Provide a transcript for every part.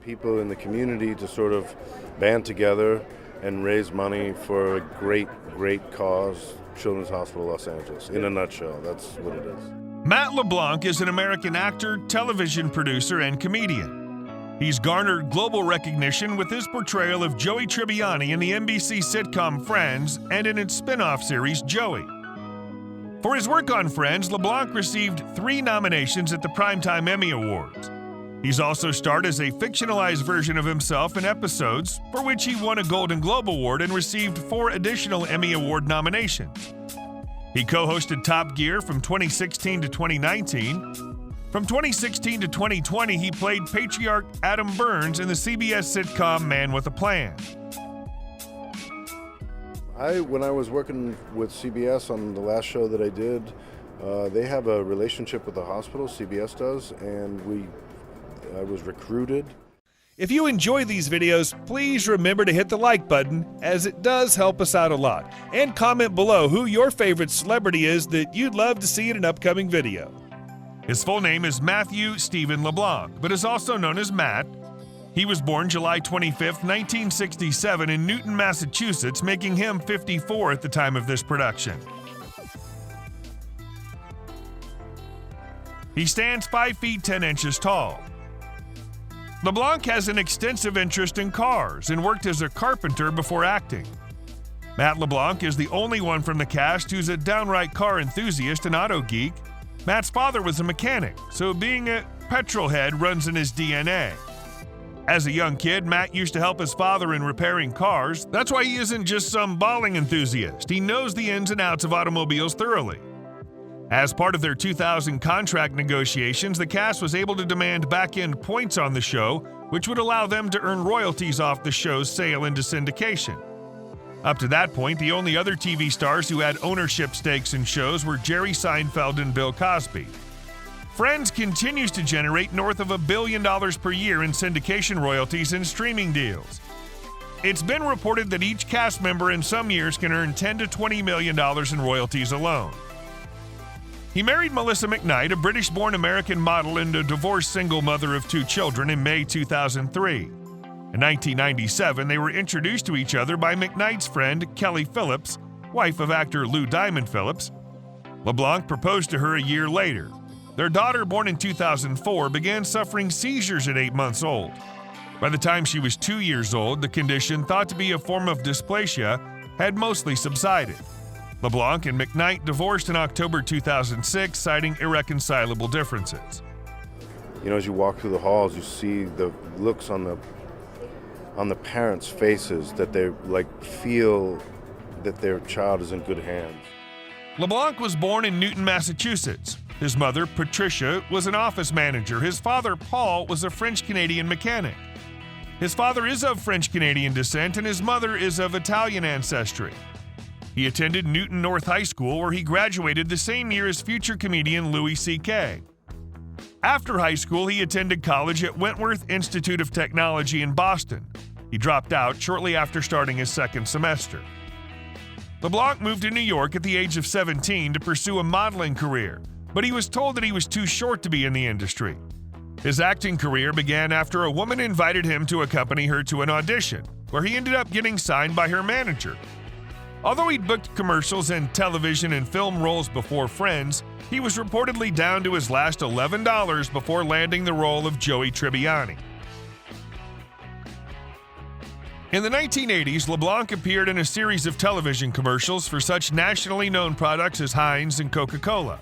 people in the community to sort of band together and raise money for a great, great cause, Children's Hospital Los Angeles. In a nutshell, that's what it is. Matt LeBlanc is an American actor, television producer, and comedian. He's garnered global recognition with his portrayal of Joey Tribbiani in the NBC sitcom Friends and in its spin-off series Joey. For his work on Friends, LeBlanc received 3 nominations at the Primetime Emmy Awards. He's also starred as a fictionalized version of himself in episodes, for which he won a Golden Globe Award and received 4 additional Emmy Award nominations. He co-hosted Top Gear from 2016 to 2019. From 2016 to 2020, he played patriarch Adam Burns in the CBS sitcom Man with a Plan. When I was working with CBS on the last show that I did, they have a relationship with the hospital, CBS does, and I was recruited. If you enjoy these videos, please remember to hit the like button, as it does help us out a lot. And comment below who your favorite celebrity is that you'd love to see in an upcoming video. His full name is Matthew Stephen LeBlanc, but is also known as Matt. He was born July 25, 1967 in Newton, Massachusetts, making him 54 at the time of this production. He stands 5 feet 10 inches tall. LeBlanc has an extensive interest in cars and worked as a carpenter before acting. Matt LeBlanc is the only one from the cast who's a downright car enthusiast and auto geek. Matt's father was a mechanic, so being a petrol head runs in his DNA. As a young kid, Matt used to help his father in repairing cars. That's why he isn't just some balling enthusiast. He knows the ins and outs of automobiles thoroughly. As part of their 2000 contract negotiations, the cast was able to demand back-end points on the show, which would allow them to earn royalties off the show's sale into syndication. Up to that point, the only other TV stars who had ownership stakes in shows were Jerry Seinfeld and Bill Cosby. Friends continues to generate north of $1 billion per year in syndication royalties and streaming deals. It's been reported that each cast member in some years can earn $10 to $20 million in royalties alone. He married Melissa McKnight, a British-born American model and a divorced single mother of 2 children, in May 2003. In 1997, they were introduced to each other by McKnight's friend, Kelly Phillips, wife of actor Lou Diamond Phillips. LeBlanc proposed to her a year later. Their daughter, born in 2004, began suffering seizures at 8 months old. By the time she was 2 years old, the condition, thought to be a form of dysplasia, had mostly subsided. LeBlanc and McKnight divorced in October 2006, citing irreconcilable differences. As you walk through the halls, you see the looks on the parents' faces that they feel that their child is in good hands. LeBlanc was born in Newton, Massachusetts. His mother, Patricia, was an office manager. His father, Paul, was a French-Canadian mechanic. His father is of French-Canadian descent and his mother is of Italian ancestry. He attended Newton North High School, where he graduated the same year as future comedian Louis C.K. After high school, he attended college at Wentworth Institute of Technology in Boston. He dropped out shortly after starting his second semester. LeBlanc moved to New York at the age of 17 to pursue a modeling career, but he was told that he was too short to be in the industry. His acting career began after a woman invited him to accompany her to an audition, where he ended up getting signed by her manager. Although he'd booked commercials and television and film roles before Friends, he was reportedly down to his last $11 before landing the role of Joey Tribbiani. In the 1980s, LeBlanc appeared in a series of television commercials for such nationally known products as Heinz and Coca-Cola.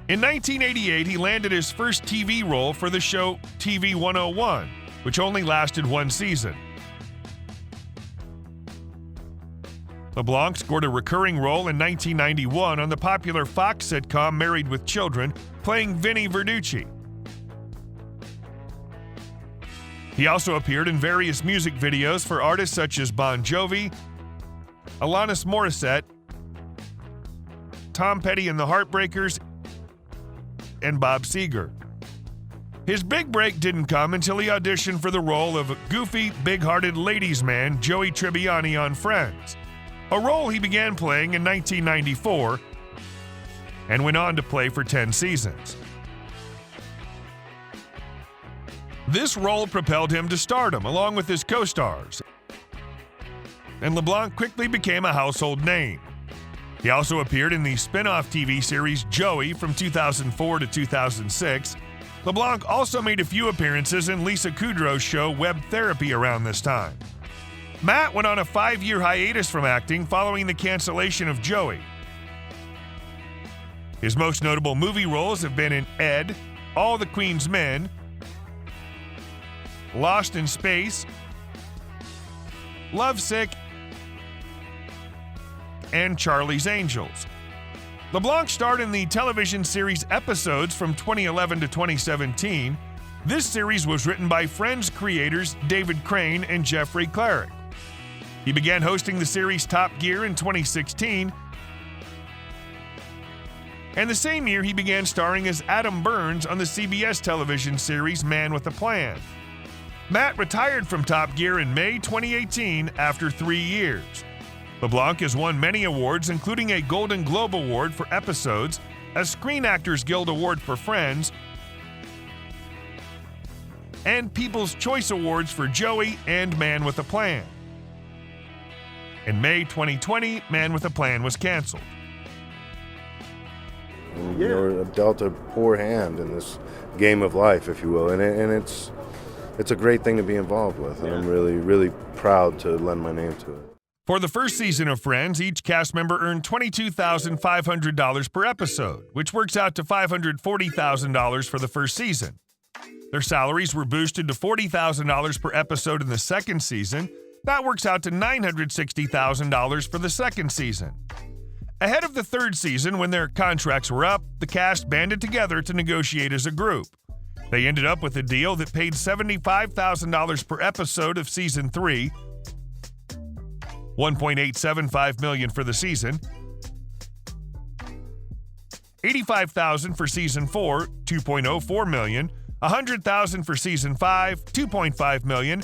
In 1988, he landed his first TV role for the show TV 101, which only lasted 1 season. LeBlanc scored a recurring role in 1991 on the popular Fox sitcom Married with Children, playing Vinnie Verducci. He also appeared in various music videos for artists such as Bon Jovi, Alanis Morissette, Tom Petty and the Heartbreakers, and Bob Seger. His big break didn't come until he auditioned for the role of goofy, big-hearted ladies' man Joey Tribbiani on Friends, a role he began playing in 1994 and went on to play for 10 seasons. This role propelled him to stardom along with his co-stars, and Leblanc quickly became a household name. He also appeared in the spin-off TV series Joey from 2004 to 2006. LeBlanc also made a few appearances in Lisa Kudrow's show Web Therapy around this time. Matt went on a 5-year hiatus from acting following the cancellation of Joey. His most notable movie roles have been in Ed, All the Queen's Men, Lost in Space, Lovesick, and Charlie's Angels. LeBlanc starred in the television series Episodes from 2011 to 2017. This series was written by Friends creators David Crane and Jeffrey Clarick. He began hosting the series Top Gear in 2016, and the same year he began starring as Adam Burns on the CBS television series Man with a Plan. Matt retired from Top Gear in May 2018 after 3 years. LeBlanc has won many awards, including a Golden Globe Award for Episodes, a Screen Actors Guild Award for Friends, and People's Choice Awards for Joey and Man with a Plan. In May 2020, Man with a Plan was canceled. You know, dealt a poor hand in this game of life, if you will, and it's a great thing to be involved with, and I'm really, really proud to lend my name to it. For the first season of Friends, each cast member earned $22,500 per episode, which works out to $540,000 for the first season. Their salaries were boosted to $40,000 per episode in the second season. That works out to $960,000 for the second season. Ahead of the third season, when their contracts were up, the cast banded together to negotiate as a group. They ended up with a deal that paid $75,000 per episode of Season 3, $1.875 million for the season, $85,000 for Season 4, $2.04 million, $100,000 for Season 5, $2.5 million,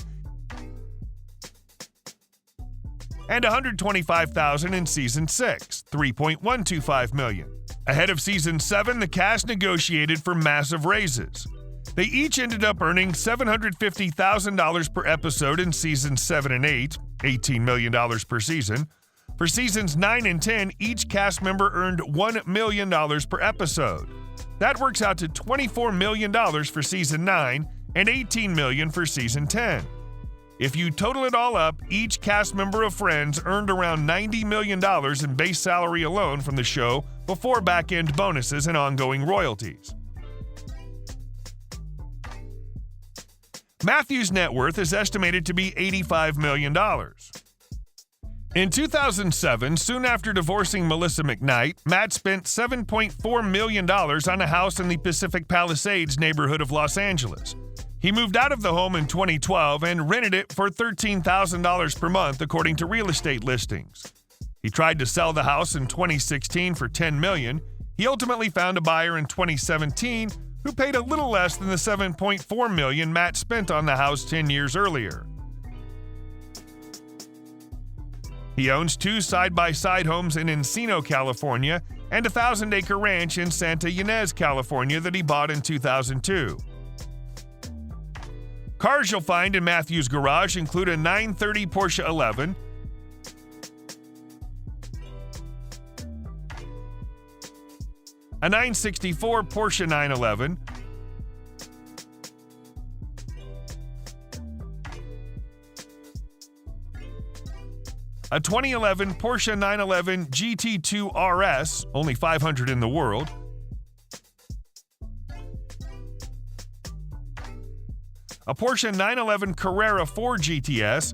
and $125,000 in Season 6, $3.125 million. Ahead of Season 7, the cast negotiated for massive raises. They each ended up earning $750,000 per episode in Seasons 7 and 8, $18 million per season. For Seasons 9 and 10, each cast member earned $1 million per episode. That works out to $24 million for Season 9 and $18 million for Season 10. If you total it all up, each cast member of Friends earned around $90 million in base salary alone from the show before back-end bonuses and ongoing royalties. Matthew's net worth is estimated to be $85 million. In 2007, soon after divorcing Melissa McKnight, Matt spent $7.4 million on a house in the Pacific Palisades neighborhood of Los Angeles. He moved out of the home in 2012 and rented it for $13,000 per month, according to real estate listings. He tried to sell the house in 2016 for $10 million. He ultimately found a buyer in 2017 who paid a little less than the $7.4 million Matt spent on the house 10 years earlier. He owns 2 side-by-side homes in Encino, California, and a 1,000-acre ranch in Santa Ynez, California that he bought in 2002. Cars you'll find in Matthew's garage include a 930 Porsche 11, a 964 Porsche 911, a 2011 Porsche 911 GT2 RS, only 500 in the world, a Porsche 911 Carrera 4 GTS,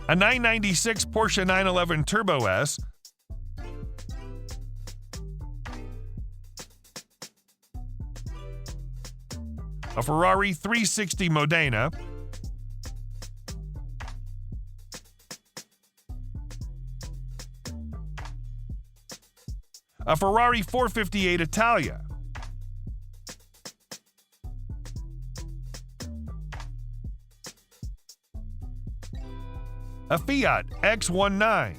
a 996 Porsche 911 Turbo S, a Ferrari 360 Modena, a Ferrari 458 Italia, a Fiat X19,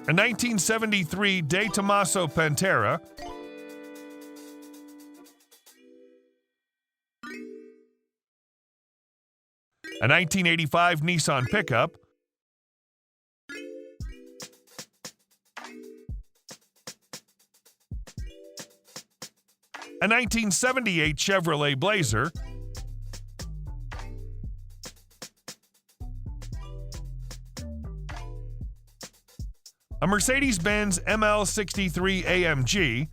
a 1973 De Tomaso Pantera, a 1985 Nissan pickup, a 1978 Chevrolet Blazer, a Mercedes-Benz ML63 AMG,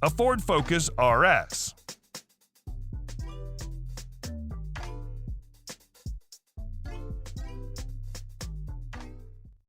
a Ford Focus RS.